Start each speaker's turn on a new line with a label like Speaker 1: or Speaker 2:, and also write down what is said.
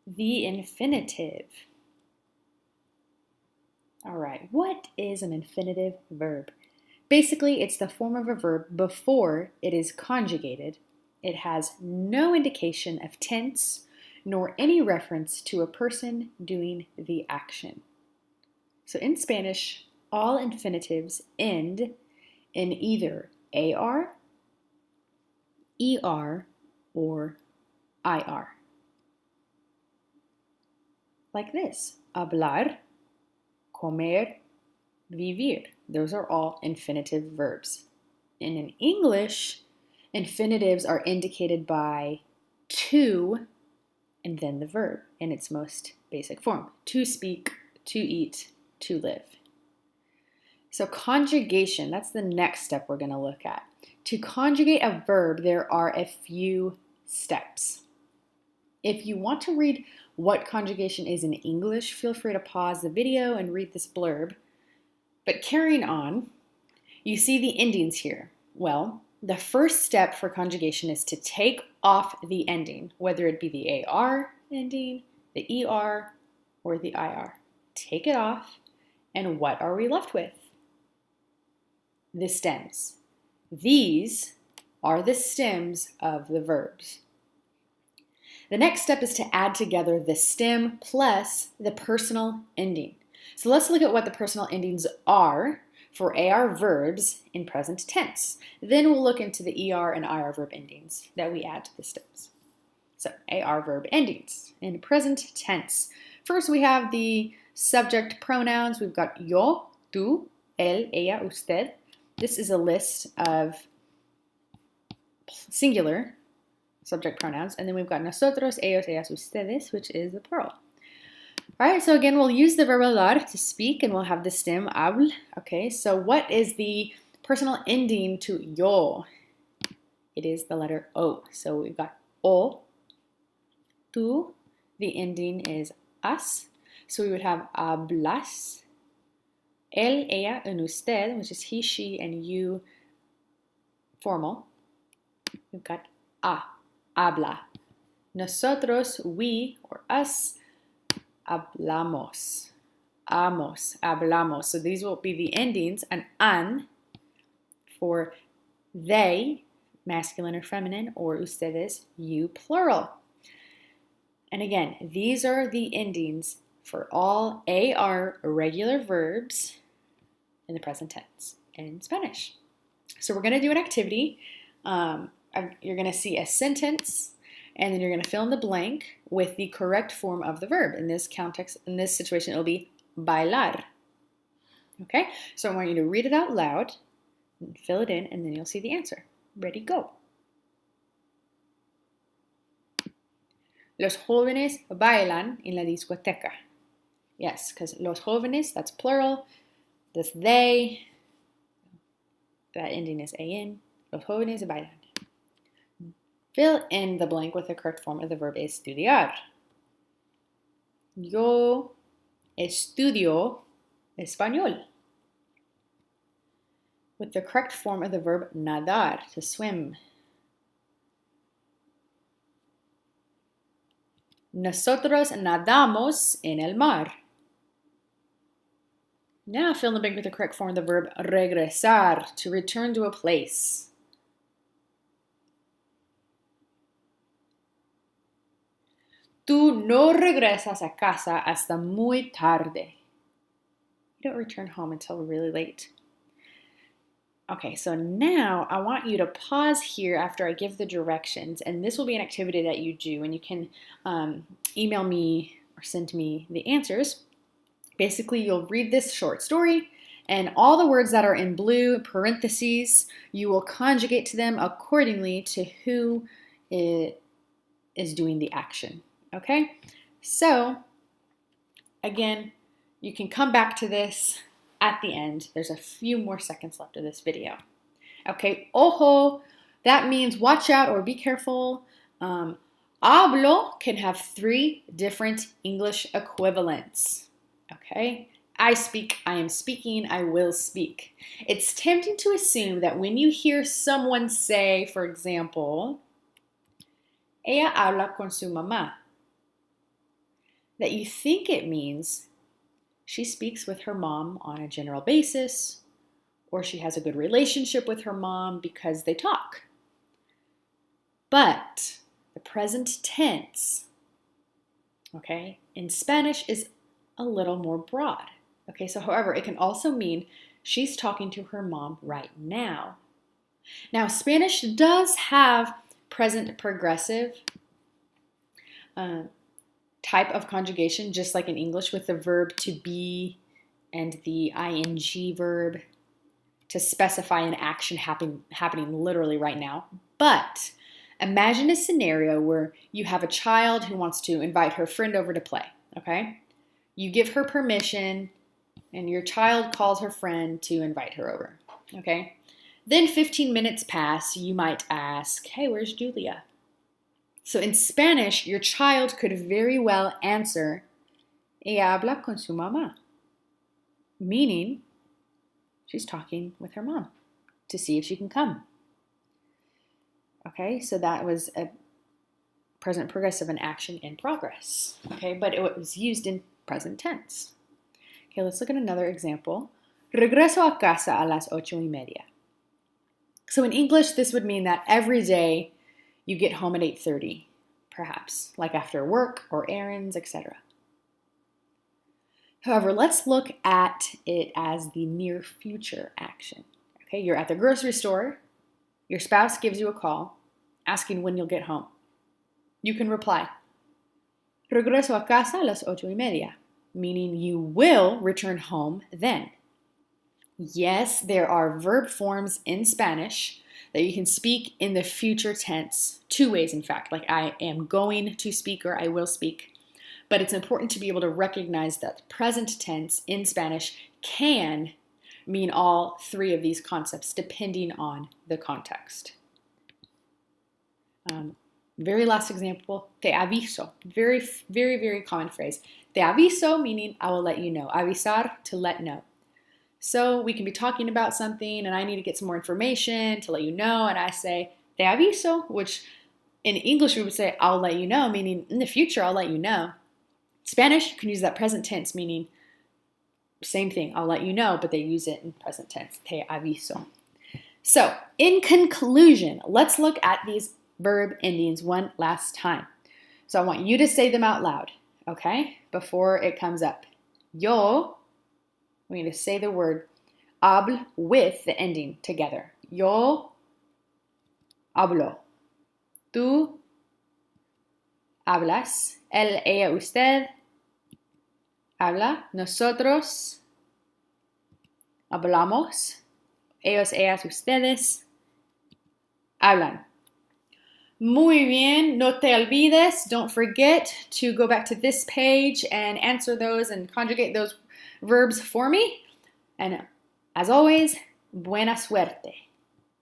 Speaker 1: the infinitive. All right, what is an infinitive verb? Basically, it's the form of a verb before it is conjugated. It has no indication of tense nor any reference to a person doing the action. So in Spanish, all infinitives end in either AR, ER, or IR. Like this, hablar, comer, vivir. Those are all infinitive verbs. And in English, infinitives are indicated by to and then the verb in its most basic form. To speak, to eat, to live. So conjugation, that's the next step we're going to look at. To conjugate a verb, there are a few steps. If you want to read what conjugation is in English, feel free to pause the video and read this blurb. But carrying on, you see the endings here. Well, the first step for conjugation is to take off the ending, whether it be the AR ending, the ER, or the IR. Take it off, and what are we left with? The stems. These are the stems of the verbs. The next step is to add together the stem plus the personal ending. So let's look at what the personal endings are for AR verbs in present tense. Then we'll look into the ER and IR verb endings that we add to the stems. So AR verb endings in present tense. First we have the subject pronouns. We've got yo, tú, él, ella, usted. This is a list of singular subject pronouns. And then we've got nosotros, ellos, ellas, ustedes, which is the plural. All right, so again, we'll use the verb hablar to speak, and we'll have the stem habl. Okay, so what is the personal ending to yo? It is the letter O. So we've got o, tú, the ending is as. So we would have hablas, él, ella, and usted, which is he, she, and you, formal. We've got a, habla. Nosotros, we, or us, hablamos, hablamos. So these will be the endings, an for they, masculine or feminine, or ustedes, you, plural. And again, these are the endings for all AR regular verbs in the present tense in Spanish. So we're going to do an activity. You're going to see a sentence, and then you're going to fill in the blank with the correct form of the verb. In this context, in this situation, it'll be bailar. Okay, so I want you to read it out loud, and fill it in, and then you'll see the answer. Ready, go. Los jóvenes bailan en la discoteca. Yes, because los jóvenes, that's plural. This they, that ending is an. Los jóvenes bailan. Fill in the blank with the correct form of the verb estudiar. Yo estudio español. With the correct form of the verb nadar, to swim. Nosotros nadamos en el mar. Now fill in the blank with the correct form of the verb regresar, to return to a place. Tú no regresas a casa hasta muy tarde. You don't return home until really late. Okay, so now I want you to pause here after I give the directions, and this will be an activity that you do, and you can email me or send me the answers. Basically, you'll read this short story, and all the words that are in blue parentheses, you will conjugate to them accordingly to who is doing the action. Okay, so again, you can come back to this at the end. There's a few more seconds left of this video. Okay, ojo, that means watch out or be careful. Hablo can have 3 different English equivalents. Okay, I speak, I am speaking, I will speak. It's tempting to assume that when you hear someone say, for example, ella habla con su mamá. that you think it means she speaks with her mom on a general basis, or she has a good relationship with her mom because they talk. But the present tense, okay, in Spanish is a little more broad. Okay, so however, it can also mean she's talking to her mom right now. Now, Spanish does have present progressive type of conjugation, just like in English, with the verb to be and the ing verb to specify an action happening literally right now. But imagine a scenario where you have a child who wants to invite her friend over to play, okay? You give her permission, and your child calls her friend to invite her over, okay? Then 15 minutes pass, you might ask, hey, where's Julia? So in Spanish, your child could very well answer, ella habla con su mamá, meaning she's talking with her mom to see if she can come. Okay, so that was a present progressive, an action in progress. Okay, but it was used in present tense. Okay, let's look at another example. Regreso a casa a las 8:30. So in English, this would mean that every day you get home at 8:30, perhaps, like after work or errands, etc. However, let's look at it as the near future action. Okay, you're at the grocery store, your spouse gives you a call, asking when you'll get home. You can reply, regreso a casa a las 8:30, meaning you will return home then. Yes, there are verb forms in Spanish that you can speak in the future tense, two ways in fact, like I am going to speak or I will speak. But it's important to be able to recognize that present tense in Spanish can mean all three of these concepts depending on the context. Very last example, te aviso. Very, very, very common phrase. Te aviso meaning I will let you know. Avisar, to let know. So we can be talking about something and I need to get some more information to let you know, and I say te aviso, which in English we would say I'll let you know, meaning in the future I'll let you know. Spanish, you can use that present tense, meaning same thing, I'll let you know, but they use it in present tense, te aviso. So, in conclusion, let's look at these verb endings one last time. So I want you to say them out loud, okay, before it comes up. Yo, we're going to say the word hablo with the ending together. Yo hablo. Tú hablas. Él, ella, usted habla. Nosotros hablamos. Ellos, ellas, ustedes hablan. Muy bien, no te olvides. Don't forget to go back to this page and answer those and conjugate those verbs for me. And as always, buena suerte.